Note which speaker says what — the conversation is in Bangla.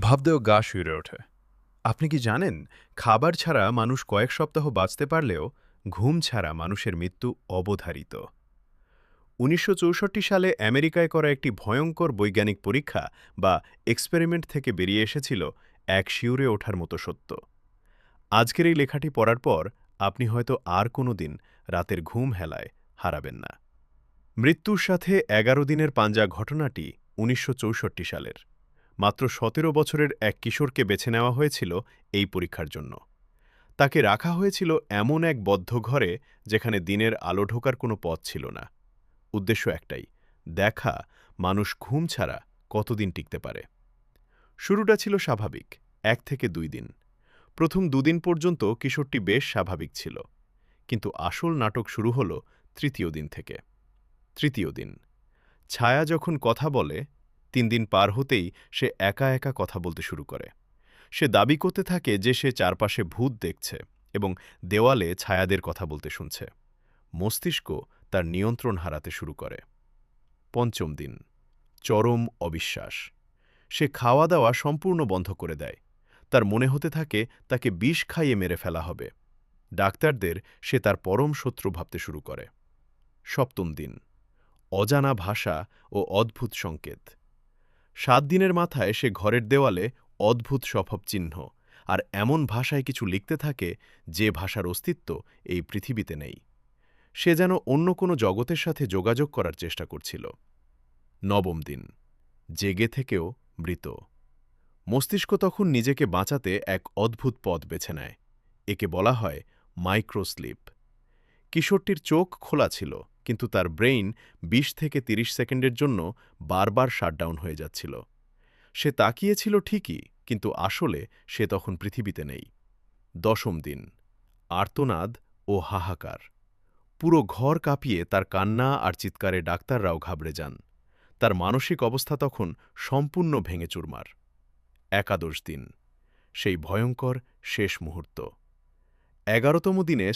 Speaker 1: ভাবতেও গা শিউরে ওঠে। আপনি কি জানেন, খাবার ছাড়া মানুষ কয়েক সপ্তাহ বাঁচতে পারলেও ঘুম ছাড়া মানুষের মৃত্যু অবধারিত। ১৯৬৪ সালে আমেরিকায় করা একটি ভয়ঙ্কর বৈজ্ঞানিক পরীক্ষা বা এক্সপেরিমেন্ট থেকে বেরিয়ে এসেছিল এক শিউরে ওঠার মতো সত্য। আজকের এই লেখাটি পড়ার পর আপনি হয়তো আর কোনো দিন রাতের ঘুম হেলায় হারাবেন না। মৃত্যুর সাথে ১১ দিনের পাঞ্জা ঘটনাটি ১৯৬৪ সালের। মাত্র ১৭ বছরের এক কিশোরকে বেছে নেওয়া হয়েছিল এই পরীক্ষার জন্য। তাকে রাখা হয়েছিল এমন এক বদ্ধ ঘরে যেখানে দিনের আলো ঢোকার কোনো পথ ছিল না। উদ্দেশ্য একটাই, দেখা মানুষ ঘুম ছাড়া কতদিন টিকতে পারে। শুরুটা ছিল স্বাভাবিক, ১ থেকে ২ দিন। প্রথম দুদিন পর্যন্ত কিশোরটি বেশ স্বাভাবিক ছিল। কিন্তু আসল নাটক শুরু হল তৃতীয় দিন থেকে। তৃতীয় দিন, ছায়া যখন কথা বলে, ৩ দিন পার হতেই সে একা একা কথা বলতে শুরু করে। সে দাবি করতে থাকে যে সে চারপাশে ভূত দেখছে এবং দেওয়ালে ছায়াদের কথা বলতে শুনছে। মস্তিষ্ক তার নিয়ন্ত্রণ হারাতে শুরু করে। পঞ্চম দিন, চরম অবিশ্বাস। সে খাওয়া দাওয়া সম্পূর্ণ বন্ধ করে দেয়। তার মনে হতে থাকে তাকে বিষ খাইয়ে মেরে ফেলা হবে। ডাক্তারদের সে তার পরম শত্রু ভাবতে শুরু করে। সপ্তম দিন, অজানা ভাষা ও অদ্ভুত সংকেত। ৭ দিনের মাথায় সে ঘরের দেওয়ালে অদ্ভুত স্বভাব চিহ্ন আর এমন ভাষায় কিছু লিখতে থাকে যে ভাষার অস্তিত্ব এই পৃথিবীতে নেই। সে যেন অন্য কোনো জগতের সাথে যোগাযোগ করার চেষ্টা করছিল। নবম দিন, জেগে থেকেও মৃত। মস্তিষ্ক তখন নিজেকে বাঁচাতে এক অদ্ভুত পথ বেছে নেয়। একে বলা হয় মাইক্রোস্লিপ। কিশোরটির চোখ খোলা ছিল, কিন্তু তার ব্রেইন ২০ থেকে ৩০ সেকেন্ডের জন্য বারবার শাটডাউন হয়ে যাচ্ছিল। সে তাকিয়েছিল ঠিকই, কিন্তু আসলে সে তখন পৃথিবীতে নেই। দশম দিন, আর্তনাদ ও হাহাকার। পুরো ঘর কাঁপিয়ে তার কান্না আর চিৎকারে ডাক্তাররাও ঘাবড়ে যান। তার মানসিক অবস্থা তখন সম্পূর্ণ ভেঙে চুরমার। একাদশ দিন, সেই ভয়ঙ্কর শেষ মুহূর্ত। ১১তম দিনে